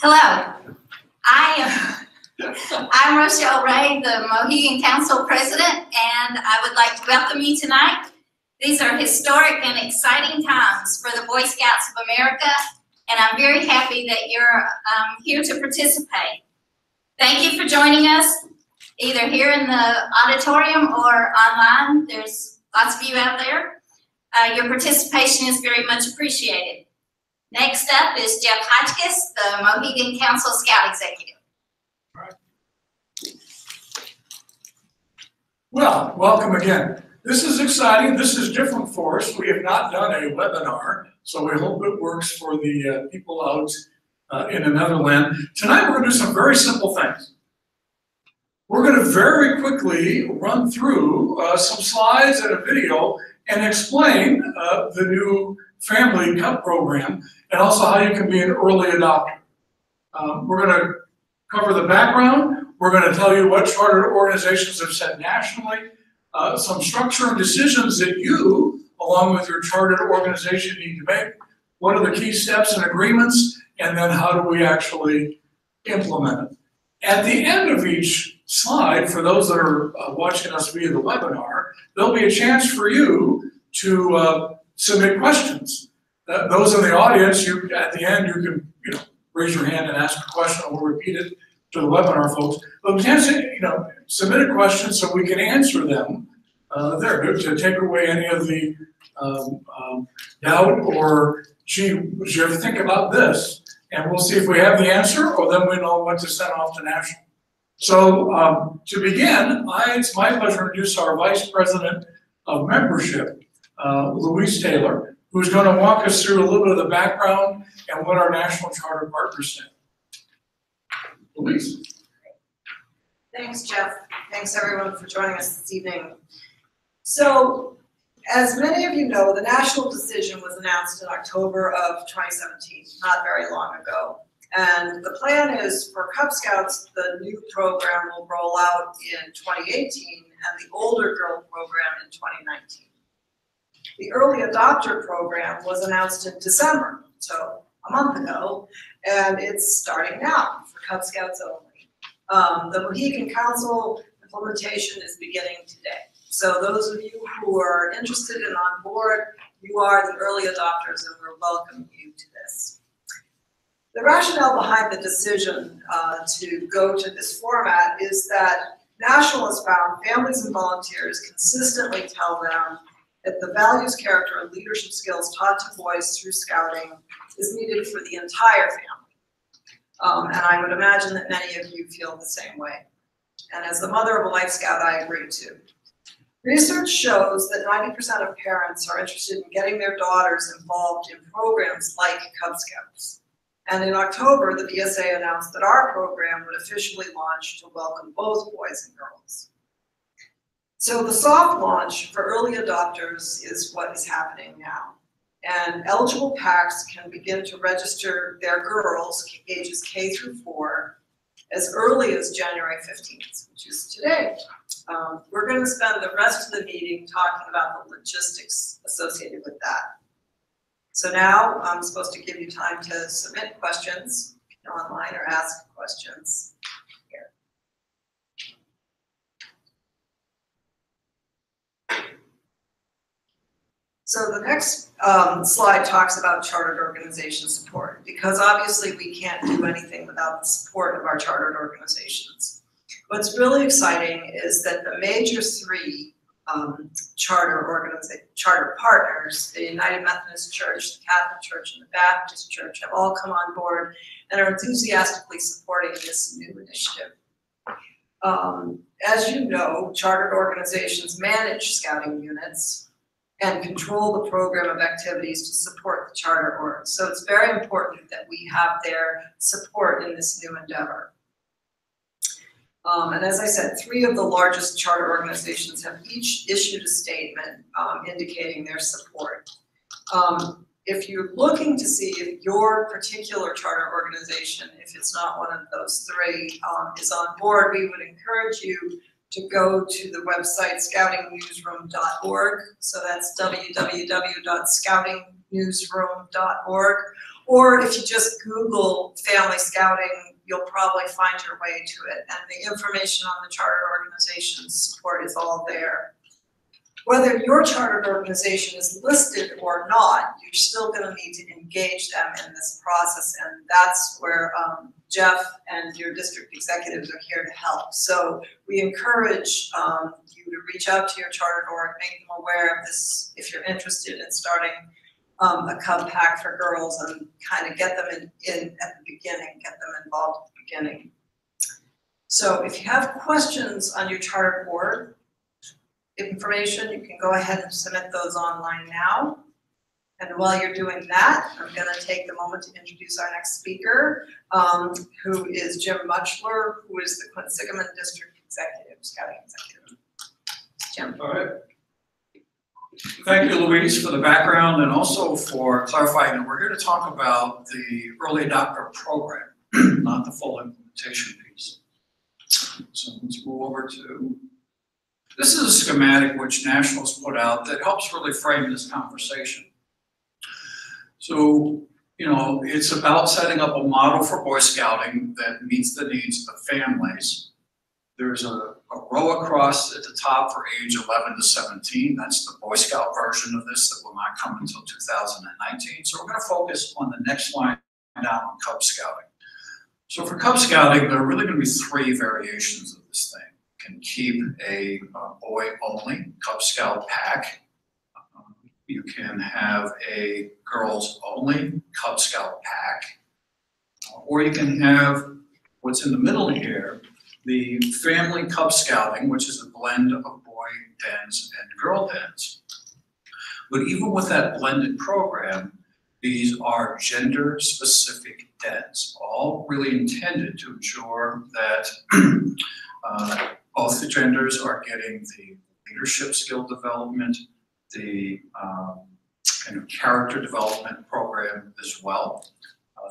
Hello, I'm Rochelle Ray, the Mohegan Council President, and I would like to welcome you tonight. These are historic and exciting times for the Boy Scouts of America, and I'm very happy that you're here to participate. Thank you for joining us, either here in the auditorium or online. There's lots of you out there. Your participation is very much appreciated. Next up is Jeff Hotchkiss, the Mohegan Council Scout Executive. Well, welcome again. This is exciting. This is different for us. We have not done a webinar, so we hope it works for the people out in another land. Tonight we're going to do some very simple things. We're going to very quickly run through some slides and a video and explain the new Family Cub program and also how you can be an early adopter. We're going to cover the background. We're going to tell you what chartered organizations have said nationally, some structure and decisions that you, along with your chartered organization, need to make. What are the key steps and agreements, and then how do we actually implement it? At the end of each slide, for those that are watching us via the webinar, there'll be a chance for you to submit questions. Those in the audience, at the end, you can raise your hand and ask a question, and we'll repeat it to the webinar folks. But we can't say, submit a question so we can answer them there to take away any of the doubt or, gee, did you ever think about this? And we'll see if we have the answer, or then we know what to send off to national. So to begin, it's my pleasure to introduce our Vice President of Membership, Louise Taylor, who's going to walk us through a little bit of the background and what our national charter partners said. Louise. Thanks, Jeff. Thanks, everyone, for joining us this evening. So, as many of you know, the national decision was announced in October of 2017, not very long ago. And the plan is for Cub Scouts, the new program will roll out in 2018 and the older girl program in 2019. The early adopter program was announced in December, so a month ago, and it's starting now for Cub Scouts only. The Mohegan Council implementation is beginning today. So those of you who are interested and on board, you are the early adopters, and we're welcoming you to this. The rationale behind the decision to go to this format is that National has found families and volunteers consistently tell them that the values, character, and leadership skills taught to boys through scouting is needed for the entire family. And I would imagine that many of you feel the same way. And as the mother of a Life Scout, I agree too. Research shows that 90% of parents are interested in getting their daughters involved in programs like Cub Scouts. And in October, the BSA announced that our program would officially launch to welcome both boys and girls. So the soft launch for early adopters is what is happening now. And eligible PACs can begin to register their girls, ages K through 4, as early as January 15th, which is today. We're going to spend the rest of the meeting talking about the logistics associated with that. So now I'm supposed to give you time to submit questions online or ask questions here. So the next slide talks about chartered organization support, because obviously we can't do anything without the support of our chartered organizations. What's really exciting is that the major 3 charter partners, the United Methodist Church, the Catholic Church, and the Baptist Church, have all come on board and are enthusiastically supporting this new initiative. As you know, chartered organizations manage scouting units and control the program of activities to support the charter org. So it's very important that we have their support in this new endeavor. And as I said, 3 of the largest charter organizations have each issued a statement indicating their support. If you're looking to see if your particular charter organization, if it's not one of those 3, is on board, we would encourage you to go to the website scoutingnewsroom.org. So that's www.scoutingnewsroom.org. Or if you just Google family scouting, you'll probably find your way to it. And the information on the charter organization's support is all there. Whether your chartered organization is listed or not, you're still going to need to engage them in this process, and that's where Jeff and your district executives are here to help. So we encourage you to reach out to your chartered org, make them aware of this if you're interested in starting a Cub Pack for girls, and kind of get them in at the beginning, get them involved at the beginning. So if you have questions on your chartered org information, you can go ahead and submit those online now. And while you're doing that, I'm going to take the moment to introduce our next speaker, who is Jim Mutschler, who is the Quinsigamond District Executive, Scouting Executive. Jim. All right. Thank you, Louise, for the background and also for clarifying that we're here to talk about the early adopter program, not the full implementation piece. So let's move over to, this is a schematic which Nationals put out that helps really frame this conversation. So, you know, it's about setting up a model for Boy Scouting that meets the needs of families. There's a row across at the top for age 11 to 17. That's the Boy Scout version of this that will not come until 2019. So we're going to focus on the next line down on Cub Scouting. So for Cub Scouting, there are really going to be 3 variations of this thing. You can keep a boy-only Cub Scout pack. You can have a girls-only Cub Scout pack. Or you can have what's in the middle here, the family Cub Scouting, which is a blend of boy dens and girl dens. But even with that blended program, these are gender-specific dens, all really intended to ensure that both the genders are getting the leadership skill development, the kind of character development program as well.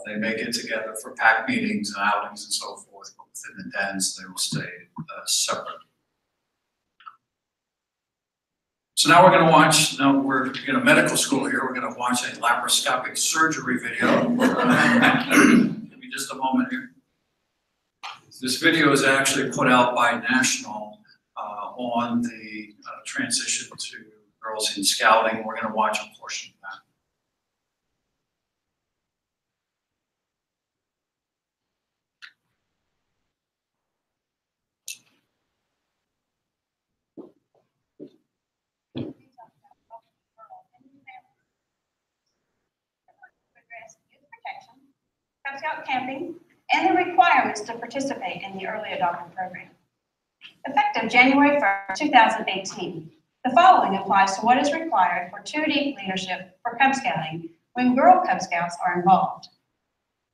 They may get together for pack meetings and outings and so forth, but within the dens, they will stay separate. So now we're going to watch, now we're in a medical school here, we're going to watch a laparoscopic surgery video. Give me just a moment here. This video is actually put out by National on the transition to girls in scouting. We're going to watch a portion of that. Cub Scout camping, and the requirements to participate in the early adopter program. Effective January 1st, 2018, the following applies to what is required for 2D leadership for Cub Scouting when girl Cub Scouts are involved.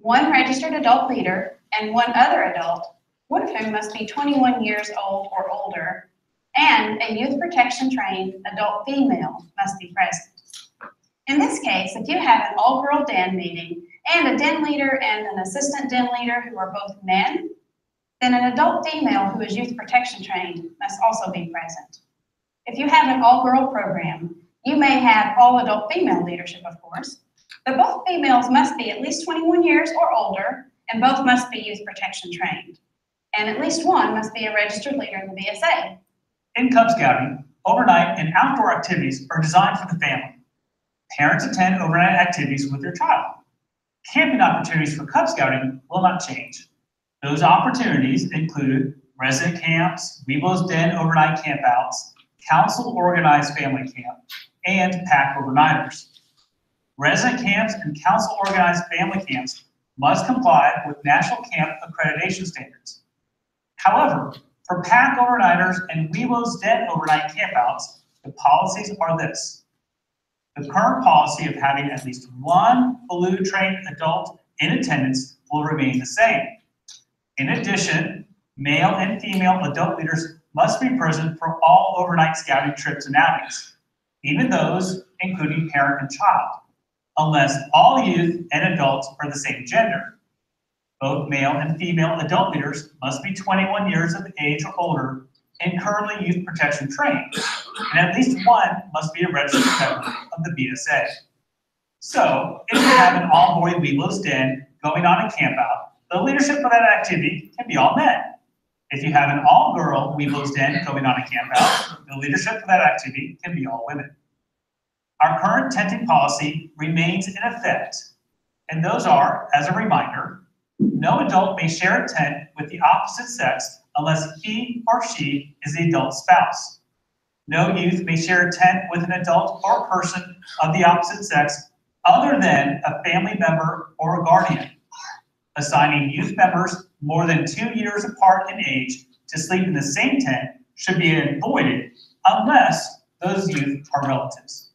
1 registered adult leader and 1 other adult, one of whom must be 21 years old or older, and a youth protection trained adult female must be present. In this case, if you have an all-girl den meeting and a den leader and an assistant den leader who are both men, then an adult female who is youth protection trained must also be present. If you have an all-girl program, you may have all-adult female leadership, of course, but both females must be at least 21 years or older, and both must be youth protection trained. And at least one must be a registered leader in the BSA. In Cub Scouting, overnight and outdoor activities are designed for the family. Parents attend overnight activities with their child. Camping opportunities for Cub Scouting will not change. Those opportunities include resident camps, Weebo's Den overnight campouts, council-organized family camp, and pack overnighters. Resident camps and council-organized family camps must comply with National Camp Accreditation standards. However, for pack overnighters and Weebo's Den overnight campouts, the policies are this. The current policy of having at least 1 blue-trained adult in attendance will remain the same. In addition, Male and female adult leaders must be present for all overnight scouting trips and outings, even those including parent and child, unless all youth and adults are the same gender. Both male and female adult leaders must be 21 years of age or older and currently youth protection trained, and at least one must be a registered member of the BSA. So, if you have an all-boy Weeblo's Den going on a campout, the leadership for that activity can be all men. If you have an all-girl Weeblo's Den going on a campout, the leadership for that activity can be all women. Our current tenting policy remains in effect, and those are, as a reminder, no adult may share a tent with the opposite sex unless he or she is the adult spouse. No youth may share a tent with an adult or person of the opposite sex other than a family member or a guardian. Assigning youth members more than 2 years apart in age to sleep in the same tent should be avoided unless those youth are relatives.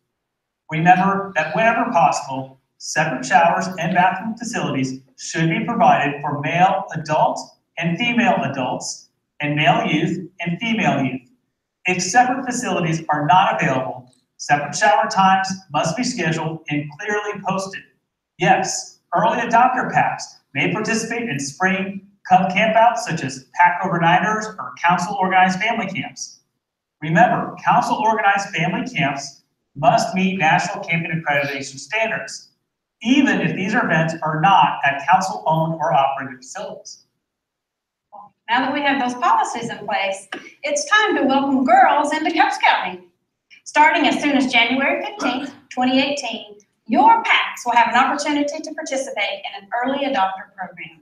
Remember that whenever possible, separate showers and bathroom facilities should be provided for male adult and female adults, and male youth and female youth. If separate facilities are not available, separate shower times must be scheduled and clearly posted. Yes, early adopter packs may participate in spring Cub campouts such as pack overnighters or council organized family camps. Remember, council organized family camps must meet national camping accreditation standards, even if these events are not at council-owned or operated facilities. Now that we have those policies in place, it's time to welcome girls into Cub Scouting. Starting as soon as January 15th, 2018, your packs will have an opportunity to participate in an early adopter program.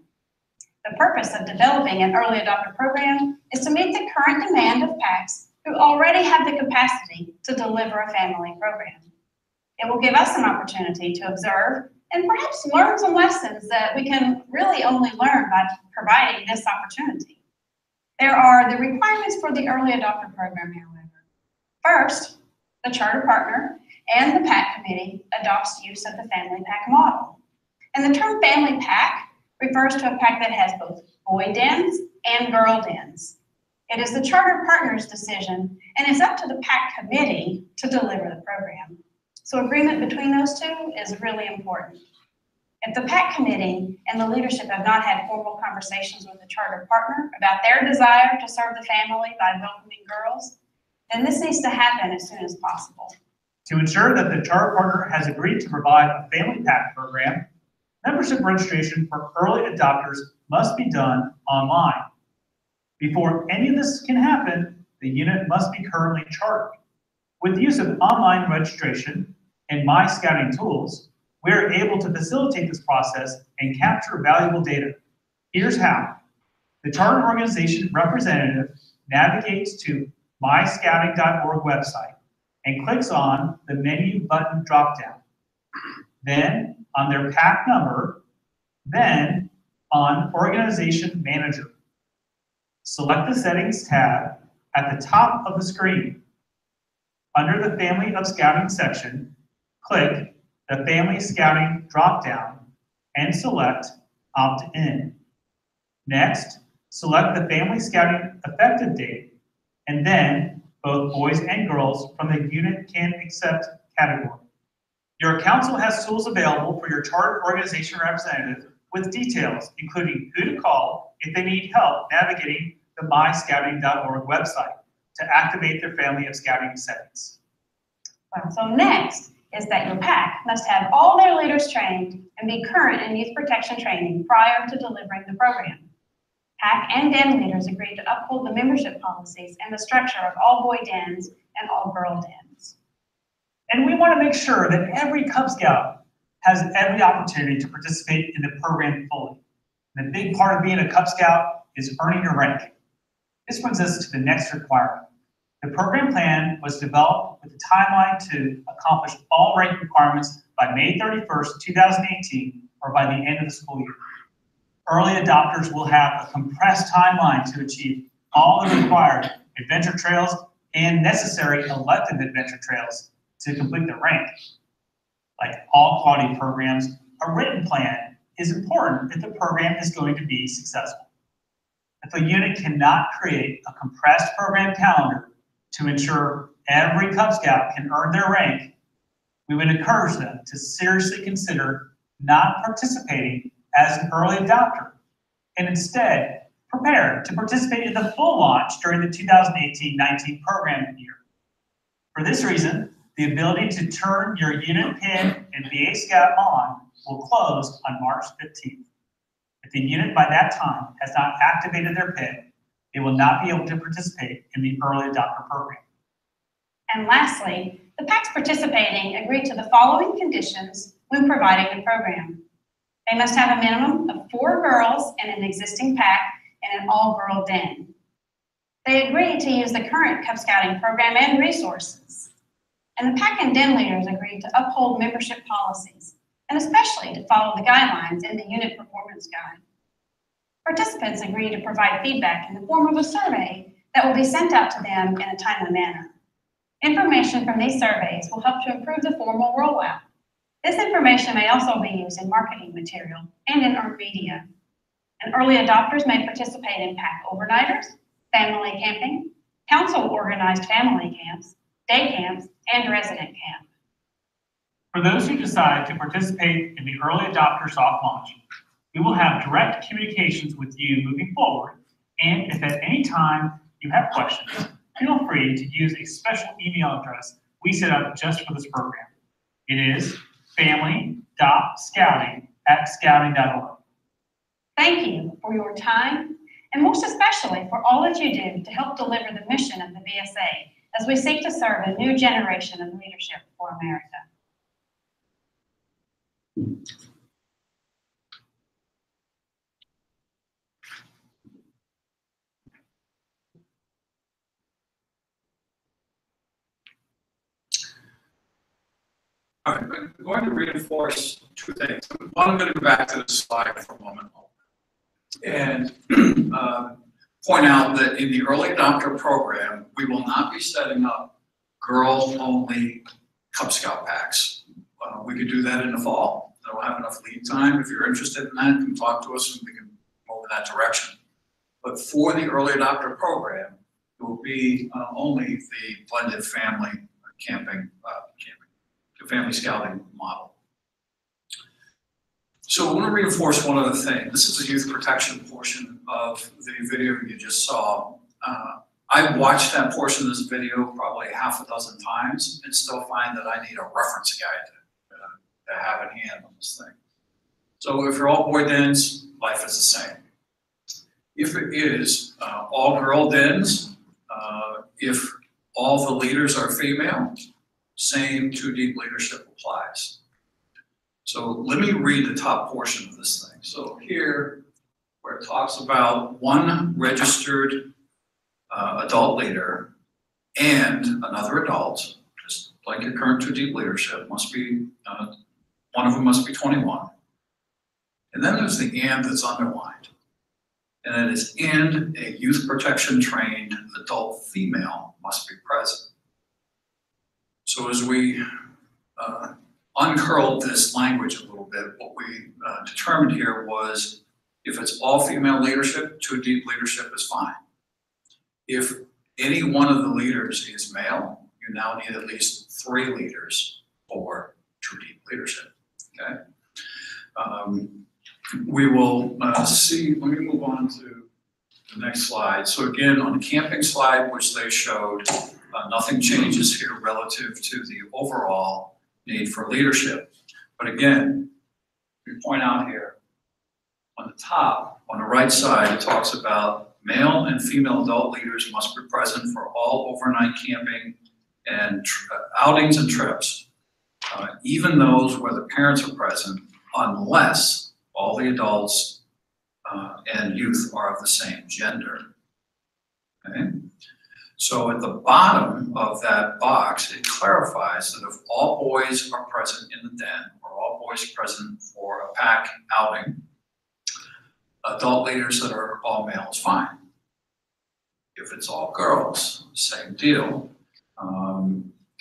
The purpose of developing an early adopter program is to meet the current demand of packs who already have the capacity to deliver a family program. It will give us an opportunity to observe and perhaps learn some lessons that we can really only learn by providing this opportunity. There are the requirements for the early adopter program, however. First, the charter partner and the pack committee adopts use of the family pack model. And the term family pack refers to a pack that has both boy dens and girl dens. It is the charter partner's decision, and it's up to the pack committee to deliver the program. So agreement between those two is really important. If the pack committee and the leadership have not had formal conversations with the charter partner about their desire to serve the family by welcoming girls, then this needs to happen as soon as possible. To ensure that the charter partner has agreed to provide a family pack program, membership registration for early adopters must be done online. Before any of this can happen, the unit must be currently chartered. With the use of online registration and My Scouting tools, we are able to facilitate this process and capture valuable data. Here's how. The charter organization representative navigates to myscouting.org website and clicks on the menu button dropdown. Then on their pack number, then on Organization Manager. Select the Settings tab at the top of the screen. Under the Family of Scouting section, click the Family Scouting dropdown and select Opt-in. Next, select the Family Scouting effective date, and then both boys and girls from the Unit Can Accept category. Your council has tools available for your chartered organization representative with details, including who to call if they need help navigating the myscouting.org website to activate their Family of Scouting settings. So next is that your pack must have all their leaders trained and be current in youth protection training prior to delivering the program. Pack and den leaders agreed to uphold the membership policies and the structure of all boy dens and all girl dens. And we want to make sure that every Cub Scout has every opportunity to participate in the program fully. And a big part of being a Cub Scout is earning your rank. This brings us to the next requirement. The program plan was developed with a timeline to accomplish all rank requirements by May 31st, 2018, or by the end of the school year. Early adopters will have a compressed timeline to achieve all the required adventure trails and necessary elective adventure trails to complete the rank. Like all quality programs, a written plan is important if the program is going to be successful. If a unit cannot create a compressed program calendar to ensure every Cub Scout can earn their rank, we would encourage them to seriously consider not participating as an early adopter and instead prepare to participate in the full launch during the 2018-19 program year. For this reason, the ability to turn your unit PIN and VA Scout on will close on March 15th. If the unit by that time has not activated their PIN, they will not be able to participate in the early adopter program. And lastly, the PACs participating agree to the following conditions when providing the program. They must have a minimum of 4 girls in an existing PAC and an all-girl den. They agree to use the current Cub Scouting program and resources. And the PAC and den leaders agreed to uphold membership policies, and especially to follow the guidelines in the unit performance guide. Participants agree to provide feedback in the form of a survey that will be sent out to them in a timely manner. Information from these surveys will help to improve the formal rollout. This information may also be used in marketing material and in earned media. And early adopters may participate in PAC overnighters, family camping, council-organized family camps, day camps, and resident camp. For those who decide to participate in the early adopter soft launch, we will have direct communications with you moving forward, and if at any time you have questions, feel free to use a special email address we set up just for this program. It is family.scouting@scouting.org. Thank you for your time, and most especially for all that you do to help deliver the mission of the BSA as we seek to serve a new generation of leadership for America. All right, I'm going to reinforce 2 things. One, I'm going to go back to this slide for a moment and point out that in the early adopter program, we will not be setting up girl-only Cub Scout packs. We could do that in the fall. That'll have enough lead time. If you're interested in that, come talk to us and we can move in that direction. But for the early adopter program, it will be only the blended family camping, the family scouting model. So I want to reinforce one other thing. This is the youth protection portion of the video you just saw. I've watched that portion of this video probably half a dozen times and still find that I need a reference guide to have in hand on this thing. So if you're all boy dens, life is the same. If it is all girl dens, if all the leaders are female, same 2 deep leadership applies. So let me read the top portion of this thing. So here, where it talks about 1 registered adult leader and another adult, just like your current 2 deep leadership, must be, one of them must be 21. And then there's the and that's underlined. And it is and a youth protection trained adult female must be present. So as we uncurled this language a little bit, what we determined here was if it's all female leadership, 2 deep leadership is fine. If any one of the leaders is male, you now need at least 3 leaders for 2 deep leadership, okay? We will see, let me move on to the next slide. So again, on the camping slide, which they showed, nothing changes here relative to the overall need for leadership. But again, we point out here, on the top, on the right side, it talks about male and female adult leaders must be present for all overnight camping and outings and trips, even those where the parents are present, unless all the adults and youth are of the same gender. Okay? So at the bottom of that box, it clarifies that if all boys are present in the den, or all boys present for a pack outing, adult leaders that are all male is fine. If it's all girls, same deal.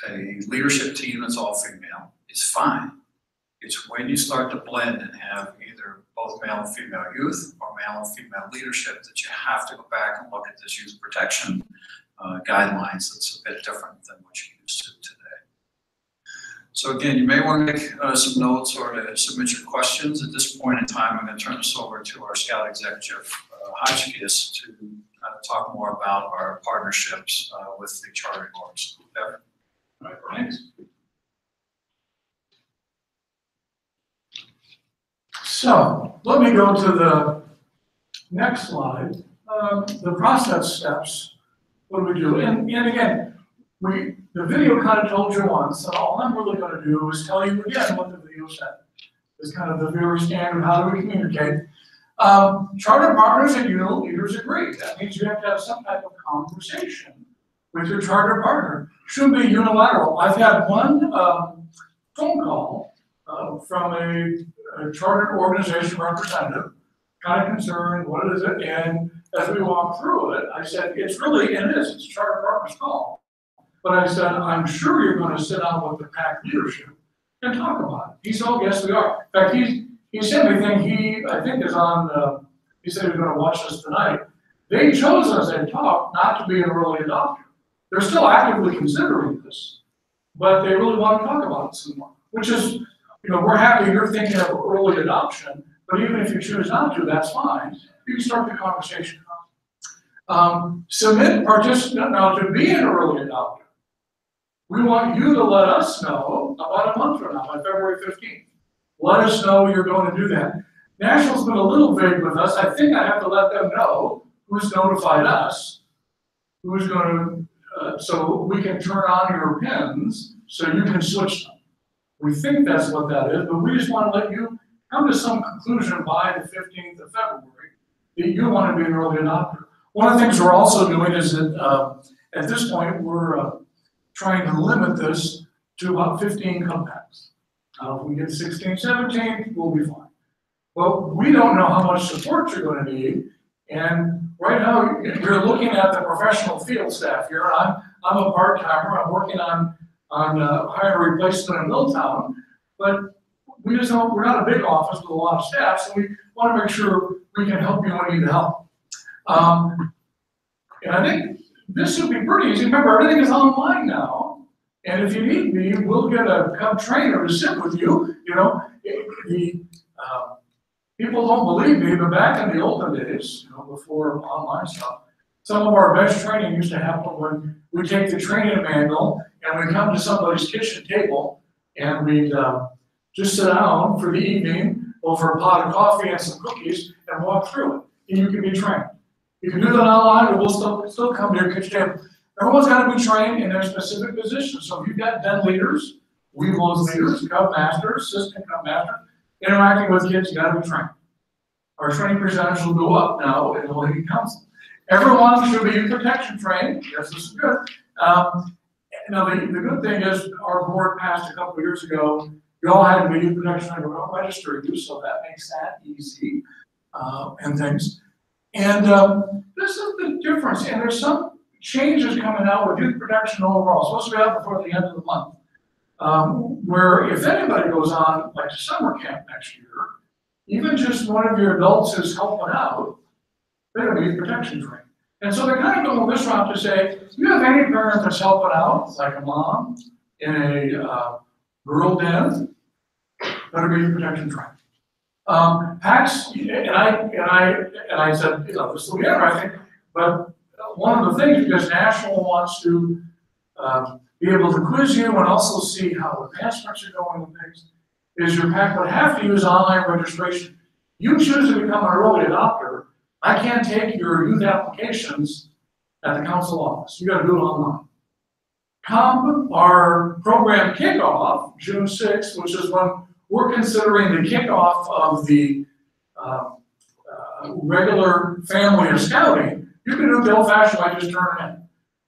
A leadership team that's all female is fine. It's when you start to blend and have either both male and female youth or male and female leadership, that you have to go back and look at this youth protection guidelines. That's a bit different than what you used to today. So again, you may want to make some notes or to submit your questions. At this point in time, I'm going to turn this over to our Scout Executive, Hotchkiss, to talk more about our partnerships with the charter orgs. All right, thanks. So let me go to the next slide. The process steps. What do we do? And again, the video kind of told you once, and all I'm really going to do is tell you again what the video said. It's kind of the very standard, how do we communicate? Charter partners and unit leaders agree. That means you have to have some type of conversation with your charter partner. Shouldn't be unilateral. I've had one phone call from a charter organization representative, kind of concerned, what is it? And as we walked through it, I said, it's a charter partner's call. But I said, I'm sure you're going to sit down with the PAC leadership and talk about it. He said, oh, yes, we are. In fact, he sent me a thing I think is on, he said he was going to watch this tonight. They chose as they talk not to be an early adopter. They're still actively considering this, but they really want to talk about it some more, which is, we're happy you're thinking of early adoption, but even if you choose not to, that's fine. You can start the conversation. Submit participant now to be an early adopter. We want you to let us know about a month from now, on February 15th. Let us know you're going to do that. National's been a little vague with us. I think I have to let them know who's notified us, who's going to, so we can turn on your pins so you can switch them. We think that's what that is, but we just want to let you come to some conclusion by the 15th of February that you want to be an early adopter. One of the things we're also doing is that at this point, we're trying to limit this to about 15 compacts. If we get 16, 17, we'll be fine. Well, we don't know how much support you're going to need, and right now you're looking at the professional field staff here. I'm a part-timer. I'm working on hiring a replacement in Milltown, but we just don't. We're not a big office with a lot of staff, so we want to make sure we can help you when you need help. And I think this would be pretty easy. Remember, everything is online now. And if you need me, we'll get a Cub trainer to sit with you. People don't believe me, but back in the olden days, before online stuff, some of our best training used to happen when we take the training manual and we come to somebody's kitchen table and we'd just sit down for the evening over a pot of coffee and some cookies and walk through it. And you can be trained. You can do that online, or we'll still come to your kitchen table. Everyone's got to be trained in their specific position. So if you've got den leaders, Weevils leaders, Cub masters, assistant Cub masters, interacting with kids, you got to be trained. Our training percentage will go up now in the League Council. Everyone should be protection trained. Yes, this is good. Now the good thing is our board passed a couple of years ago. You all had to be protection trained. We don't register you, so that makes that easy and things. And this is the difference. And there's some changes coming out with youth protection overall. It's supposed to be out before the end of the month. Where if anybody goes on like summer camp next year, even just one of your adults is helping out, they're going to be protection trained. And so they're kind of going this route to say, you have any parent that's helping out, like a mom in a rural den, better be protection trained. PACs, and I said, this will be interesting, but one of the things, because National wants to be able to quiz you and also see how advancements are going and things, is your PAC would have to use online registration. You choose to become an early adopter, I can't take your youth applications at the council office. You got to do it online. Come our program kickoff, June 6th, which is when we're considering the kickoff of the regular family of scouting. You can do it the old-fashioned way, just turn it in.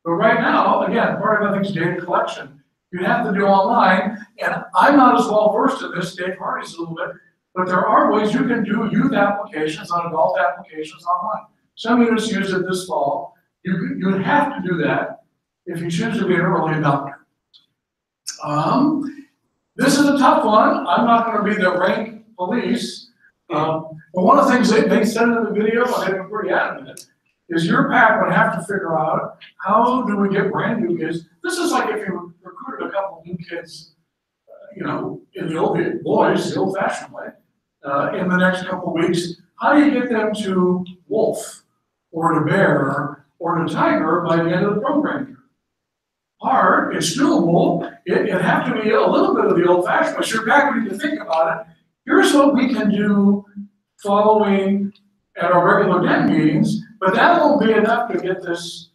But right now, again, part of I think is data collection. You have to do online, and I'm not as well versed in this. Dave Hardy's a little bit, but there are ways you can do youth applications on adult applications online. Some units use it this fall. You have to do that if you choose to be an early adopter. This is a tough one. I'm not going to be the rank police, But one of the things they said in the video, and they've been pretty adamant, is your PAC would have to figure out how do we get brand new kids. This is like if you recruited a couple new kids, in the old fashioned way, in the next couple of weeks. How do you get them to wolf or to bear or to tiger by the end of the program year? Hard, it's doable. It'd have to be a little bit of the old fashioned, but you're back when you think about it. Here's what we can do following at our regular den meetings, but that won't be enough to get this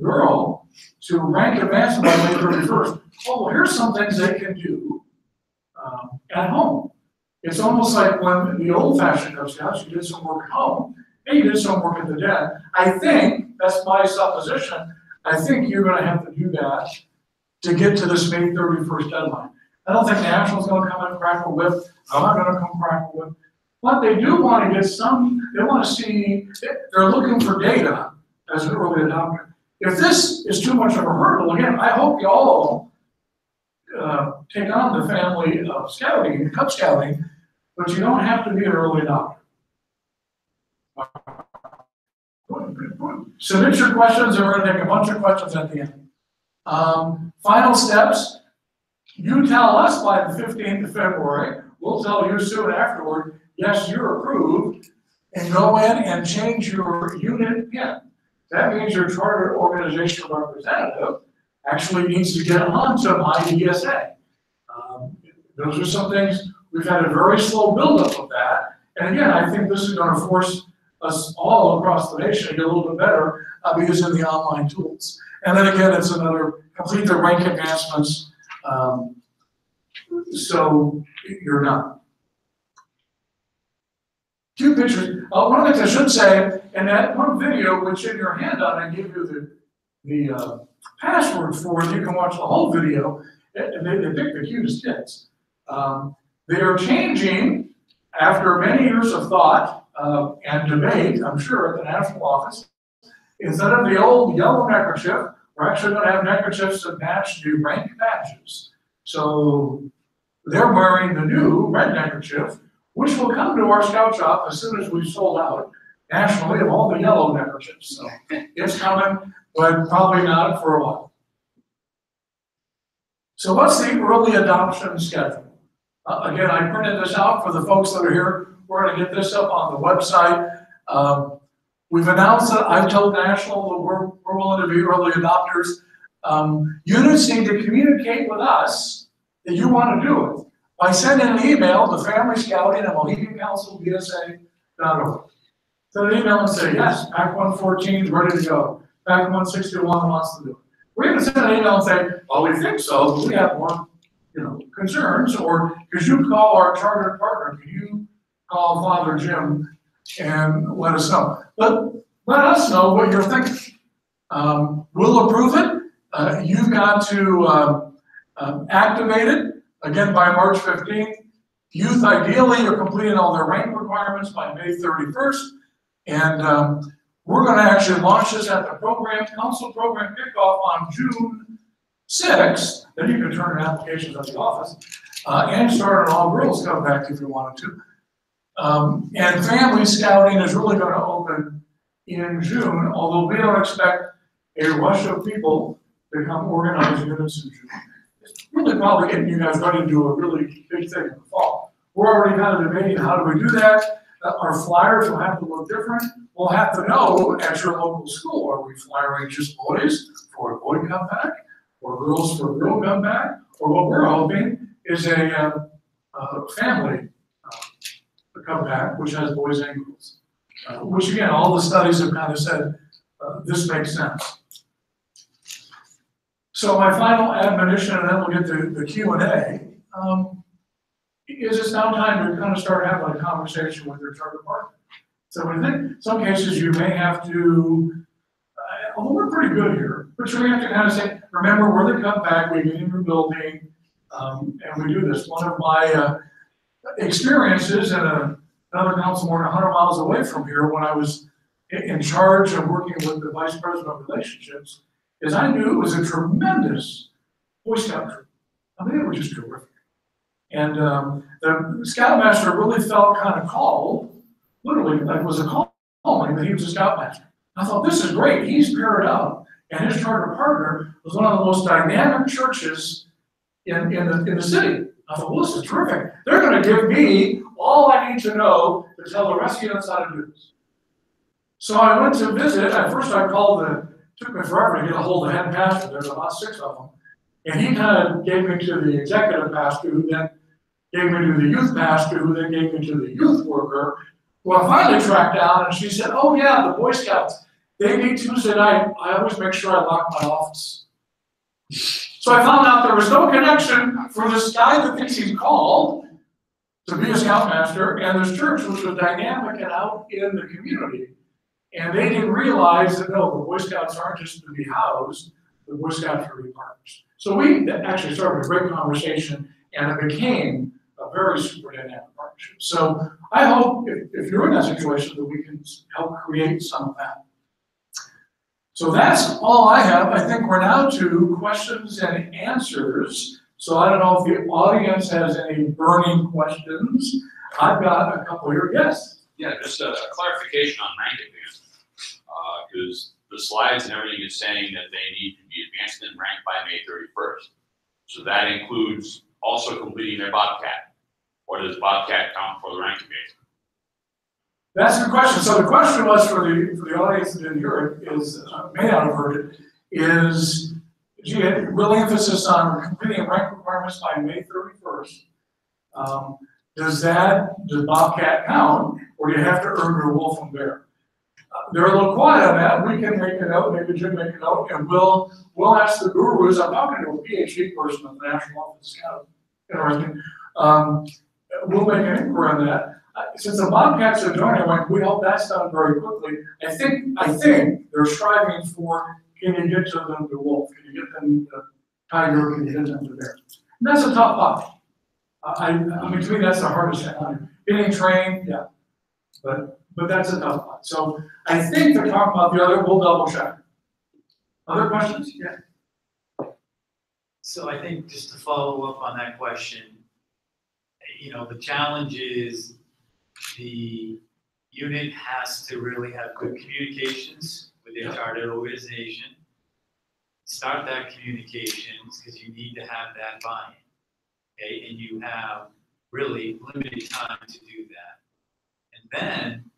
girl to rank advanced by May 31st. Oh, well, here's some things they can do at home. It's almost like when the old-fashioned Cub Scouts, you did some work at home, and you did some work at the den. I think, that's my supposition, I think you're gonna have to do that to get to this May 31st deadline. I don't think National's gonna come and crack a whip. I'm not gonna come crack a whip. But they do wanna get they wanna see, they're looking for data as an early adopter. If this is too much of a hurdle, again, I hope you all take on the family of scouting, Cub Scouting, but you don't have to be an early adopter. Submit your questions, and we're going to take a bunch of questions at the end. Final steps, you tell us by the 15th of February, we'll tell you soon afterward, yes, you're approved, and go in and change your unit PIN. That means your charter organization representative actually needs to get onto MyDSA. Those are some things, we've had a very slow buildup of that. And again, I think this is going to force us all across the nation to get a little bit better using the online tools. And then again, it's another, complete the rank advancements, so you're done. Two pictures. One of the things I should say, in that one video, which in your handout I give you the password for, you can watch the whole video, and they pick the cutest kids. They are changing, after many years of thought and debate, I'm sure, at the national office, instead of the old yellow neckerchief, we're actually going to have neckerchiefs that match the rank badges. So they're wearing the new red neckerchief, which will come to our scout shop as soon as we've sold out nationally of all the yellow neckerchiefs. So it's coming, but probably not for a while. So what's the early adoption schedule? Again, I printed this out for the folks that are here. We're going to get this up on the website. We've announced that I've told National that we're willing to be early adopters. Units need to communicate with us that you want to do it by sending an email to familyscouting@MoheganCouncilBSA.org. Send an email and say, yes, PAC 114 is ready to go. PAC 161 wants to do it. We're going to send an email and say, well, we think so, but we have more concerns, or could you call our chartered partner? Could you call Father Jim and let us know? But let us know what you're thinking. We'll approve it. You've got to activate it, again, by March 15th. Youth ideally are completing all their rank requirements by May 31st. And we're going to actually launch this at the council program kickoff on June 6th. Then you can turn in applications at the office and start an all-girls Cub Pack if you wanted to. And family scouting is really going to open in June, although we don't expect a rush of people to come organize units in June. It's really probably getting you guys ready to do a really big thing in the fall. We're already kind of debating how do we do that. Our flyers will have to look different. We'll have to know at your local school, are we flyering just boys for a boy Cub Pack, or girls for a girl Cub Pack, or what we're hoping is a family Cub Pack, which has boys and girls. Which again, all the studies have kind of said this makes sense. So my final admonition, and then we'll get to the Q&A, is it's now time to kind of start having a conversation with your charter partner. So I think in some cases you may have to, although we're pretty good here, but you may have to kind of say, remember, we're the Cub Pack, we've been rebuilding, and we do this. One of my experiences in another council more than 100 miles away from here, when I was in charge of working with the Vice President of Relationships, is I knew it was a tremendous Boy Scout troop. I mean, they were just terrific. And the scoutmaster really felt kind of called, literally, like it was a calling that he was a scoutmaster. I thought, this is great. He's paired up, and his charter partner was one of the most dynamic churches in the city. I thought, well, this is terrific. They're going to give me all I need to know to tell the rest of you how to do this. So I went to visit. At first, I called took me forever to get a hold of the head pastor. There's about 6 of them. And he kind of gave me to the executive pastor, who then gave me to the youth pastor, who then gave me to the youth worker, who I finally tracked down, and she said, oh yeah, the Boy Scouts, they meet Tuesday night. I always make sure I lock my office. So I found out there was no connection for this guy that thinks he's called to be a scoutmaster and this church, which was dynamic and out in the community. And they didn't realize that, no, the Boy Scouts aren't just to be housed, the Boy Scouts are to be partners. So we actually started a great conversation, and it became a very super dynamic partnership. So I hope if you're in that situation that we can help create some of that. So that's all I have. I think we're now to questions and answers. So I don't know if the audience has any burning questions. I've got a couple here. Yes? Yeah, just a clarification on rank advancement. Because the slides and everything is saying that they need to be advanced in rank by May 31st. So that includes also completing their Bobcat. Or does Bobcat count for the rank advancement? That's a good question. So the question was for the audience that didn't hear it is, may not have heard it, is real emphasis on completing rank requirements by May 31st. Does Bobcat count, or do you have to earn your wolf and bear? They're a little quiet on that. We can make a note, maybe Jim make a note, and we'll ask the gurus. I'm talking to a PhD person at the National Office of Scouting. Interesting. We'll make an inquiry on that. Since the Bobcats are joining, we hope that's done very quickly. I think they're striving for, can you get to them the wolf? Can you get them the tiger? Can you get them the bear? And that's a tough box. I mean, to me, that's the hardest thing. Getting trained, yeah, but that's a tough one. So I think they're talking about the other. We'll double check. Other questions? Yeah. So I think just to follow up on that question, you know, the challenge is the unit has to really have good communications with their charter organization. Start that communications because you need to have that buy-in. Okay, and you have really limited time to do that. And then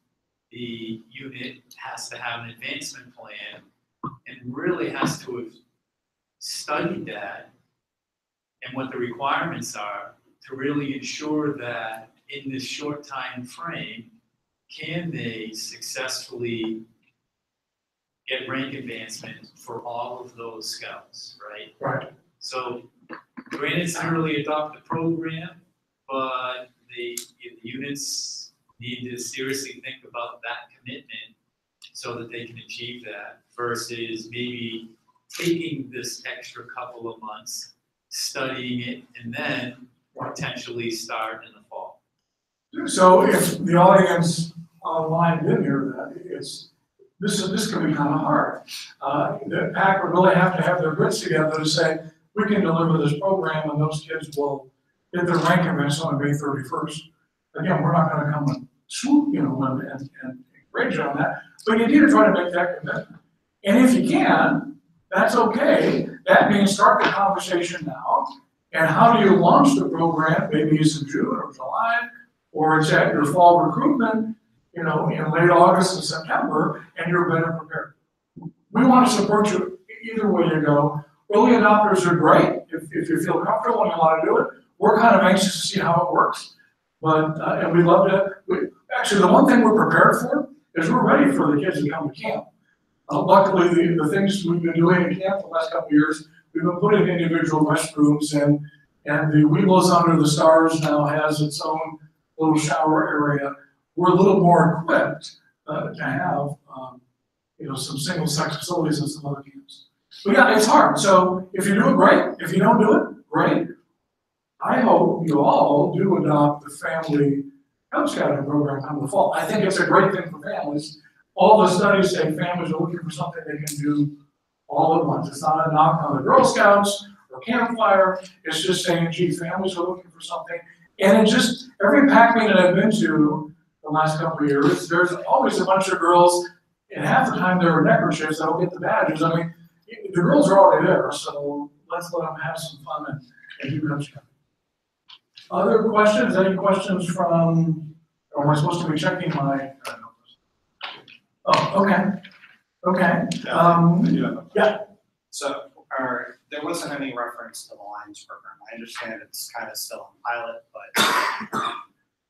the unit has to have an advancement plan and really has to have studied that and what the requirements are to really ensure that in this short time frame, can they successful get rank advancement for all of those scouts, right? Right. So granted, it's an early adopter program, but the units need to seriously think about that commitment so that they can achieve that versus maybe taking this extra couple of months, studying it, and then potentially start in the fall. So if the audience online didn't hear that, this can be kind of hard. The PAC would really have to have their grits together to say, we can deliver this program and those kids will get their rank advance on May 31st. Again, we're not going to come and swoop, and grade you on that, but you need to try to make that commitment. And if you can, that's okay. That means start the conversation now. And how do you launch the program? Maybe it's in June or July, or it's at your fall recruitment, in late August and September, and you're better prepared. We want to support you either way you go. Early adopters are great if you feel comfortable and you want to do it. We're kind of anxious to see how it works, but and we'd love to. Actually, the one thing we're prepared for is we're ready for the kids to come to camp. Luckily, the things we've been doing in camp the last couple of years, we've been putting individual restrooms and the Weebles Under the Stars now has its own little shower area. We're a little more equipped to have some single-sex facilities and some other camps. But yeah, it's hard. So if you do it, great. If you don't do it, great. I hope you all do adopt the family Cub Scouting program come the fall. I think it's a great thing for families. All the studies say families are looking for something they can do all at once. It's not a knock on the Girl Scouts or a campfire. It's just saying, gee, families are looking for something. And it just, every pack meeting I've been to the last couple of years, there's always a bunch of girls, and half the time they're neckerchiefs that'll get the badges. I mean, the girls are already there, so let's let them have some fun and do Cub Scouting. Other questions? Any questions from, or am I supposed to be checking my? Oh, okay. Okay. Yeah. So, there wasn't any reference to the Lions program. I understand it's kind of still in pilot, but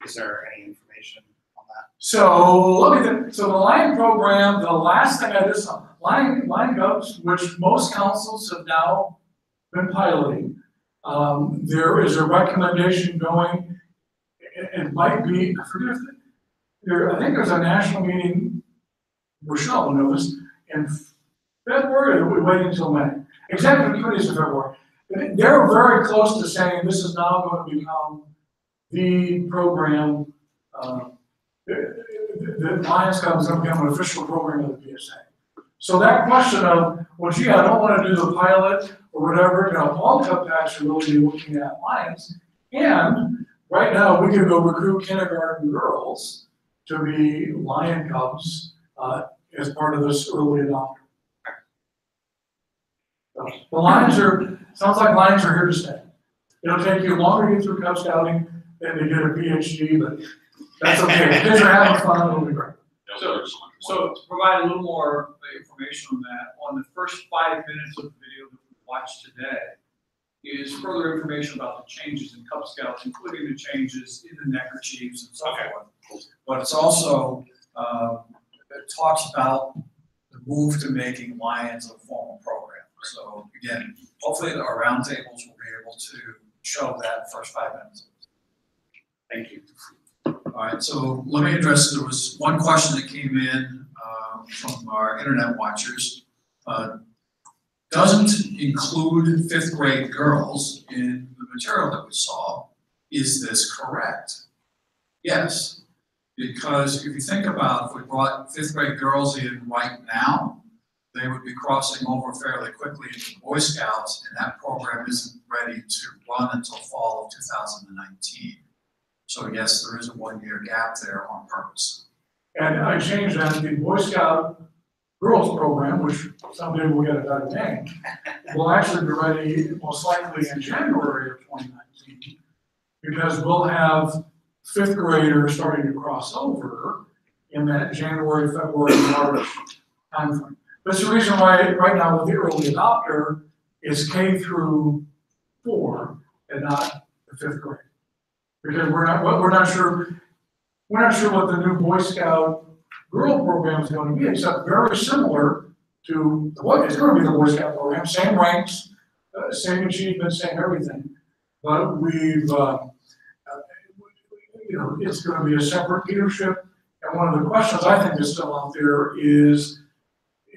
is there any information on that? So let me think. So the Lion program, the last thing I did saw, Lion Cubs, which most councils have now been piloting. There is a recommendation going. It might be, I forget if I think there's a national meeting. Rochelle will know this in February, or we wait until May. Executive committees in February. They're very close to saying this is now going to become the program. The Lions Club is going to become an official program of the PSA. So that question of, well, gee, I don't want to do the pilot or whatever, you know, all Cub packs should really be looking at Lions. And right now, we can go recruit kindergarten girls to be Lion Cubs as part of this early adopter. So the Lions sounds like Lions are here to stay. It'll take you longer to get through Cub Scouting than to get a PhD, but that's okay. Kids are having fun, it'll be great. So to provide a little more information on that, on the first 5 minutes of the video that we watched today is further information about the changes in Cub Scouts, including the changes in the neckerchiefs and so forth. But it's also, it talks about the move to making Lions a formal program. So again, hopefully our roundtables will be able to show that first 5 minutes. Thank you. All right, so let me address, there was one question that came in from our internet watchers. Doesn't include 5th grade girls in the material that we saw. Is this correct? Yes, because if you think about if we brought 5th grade girls in right now, they would be crossing over fairly quickly into Boy Scouts, and that program isn't ready to run until fall of 2019. So yes, there is a 1-year gap there on purpose. And I changed that. The Boy Scout Girls program, which someday we'll get a better name, will actually be ready most likely in January of 2019, because we'll have 5th graders starting to cross over in that January, February, March timeframe. That's the reason why right now with the early adopter is K through 4 and not the 5th grade. Because we're not sure what the new Boy Scout girl program is going to be, except very similar to what it's going to be the Boy Scout program, same ranks, same achievements, same everything. But we've, it's going to be a separate leadership. And one of the questions I think is still out there is,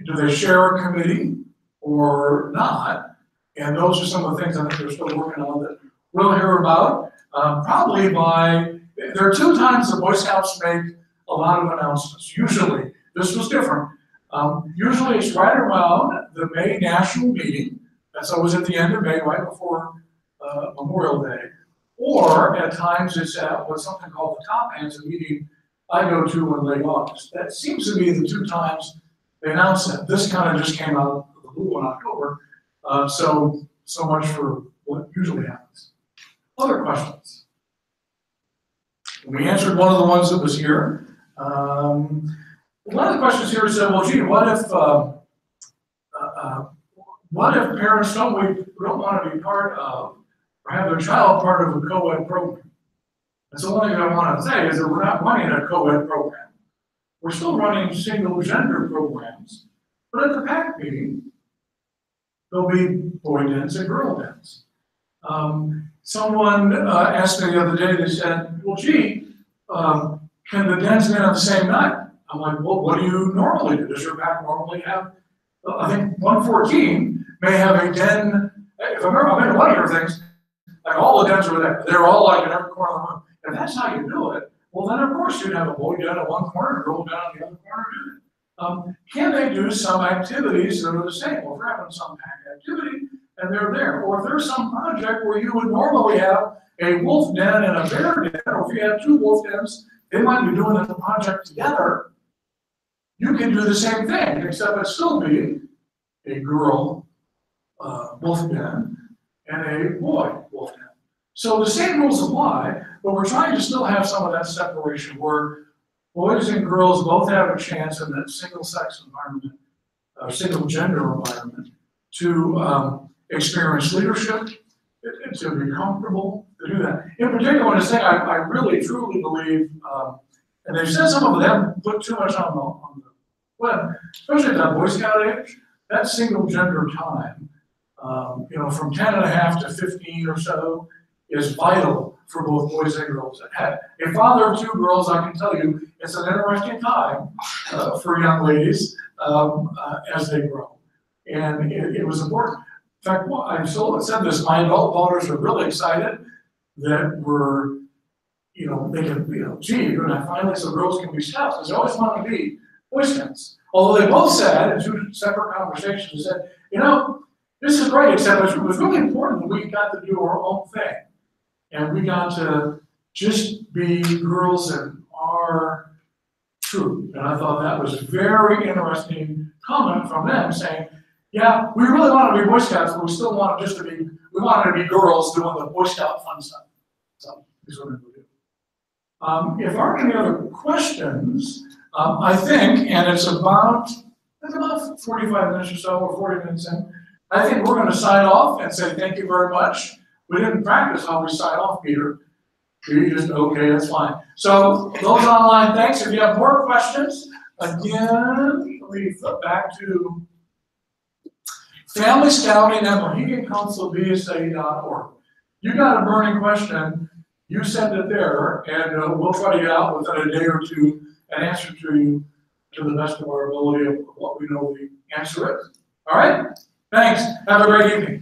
do they share a committee or not? And those are some of the things I think they're still working on that we'll hear about. Probably there are 2 times the Boy Scouts make a lot of announcements. Usually, this was different. Usually it's right around the May national meeting. That's always at the end of May, right before Memorial Day. Or at times it's at what's something called the Top Hands, a meeting I go to in late August. That seems to be the 2 times they announced that. This kind of just came out of the blue in October. So much for what usually happens. Other questions? We answered one of the ones that was here. One of the questions here said, well, gee, what if parents don't want to be part of or have their child part of a co-ed program? And so one thing I want to say is that we're not running a co-ed program. We're still running single gender programs, but at the PAC meeting, there'll be boy dens and girl dens. Someone asked me the other day, they said, well, gee, can the dens be on the same night? I'm like, well, what do you normally do? Does your PAC normally have, I think 114 may have a den, if I remember, I've been to one of your things, like all the dens are there. They're all like in every corner of the room. If that's how you do it, well, then of course you'd have a boy den at one corner and a girl den at the other corner. Can they do some activities that are the same? Well, if we're having some PAC activity, and they're there. Or if there's some project where you would normally have a wolf den and a bear den, or if you have two wolf dens, they might be doing the project together. You can do the same thing, except it'd still be a girl wolf den and a boy wolf den. So the same rules apply, but we're trying to still have some of that separation where boys and girls both have a chance in that single-sex environment, single-gender environment, to experience leadership, to be comfortable to do that. In particular, I want to say I really truly believe, and they've said some of them put too much on the web, especially at that Boy Scout age, that single-gender time, from 10 and a half to 15 or so, is vital for both boys and girls. A father of two girls, I can tell you, it's an interesting time for young ladies as they grow. And it was important. In fact, I said this, my adult daughters are really excited that we're, gee, you're gonna finally some girls can be scouts, because they always wanted to be Boy Scouts. Although they both said, in two separate conversations, said, this is great, except it was really important that we got to do our own thing. And we got to just be girls in our troop. And I thought that was a very interesting comment from them saying, yeah, we really want to be Boy Scouts, but we still wanted we wanted to be girls doing the Boy Scout fun stuff. So here's what we're going to do. If there aren't any other questions, I think, and it's about 45 minutes or so, or 40 minutes in, I think we're going to sign off and say thank you very much. We didn't practice how we sign off, Peter. You just, okay, that's fine. So those online, thanks. If you have more questions, again, let me flip back to Family Scouting at MoheganCouncilBSA.org. You got a burning question, you send it there, and we'll try to get out within a day or two an answer to you to the best of our ability of what we know the answer is. All right? Thanks. Have a great evening.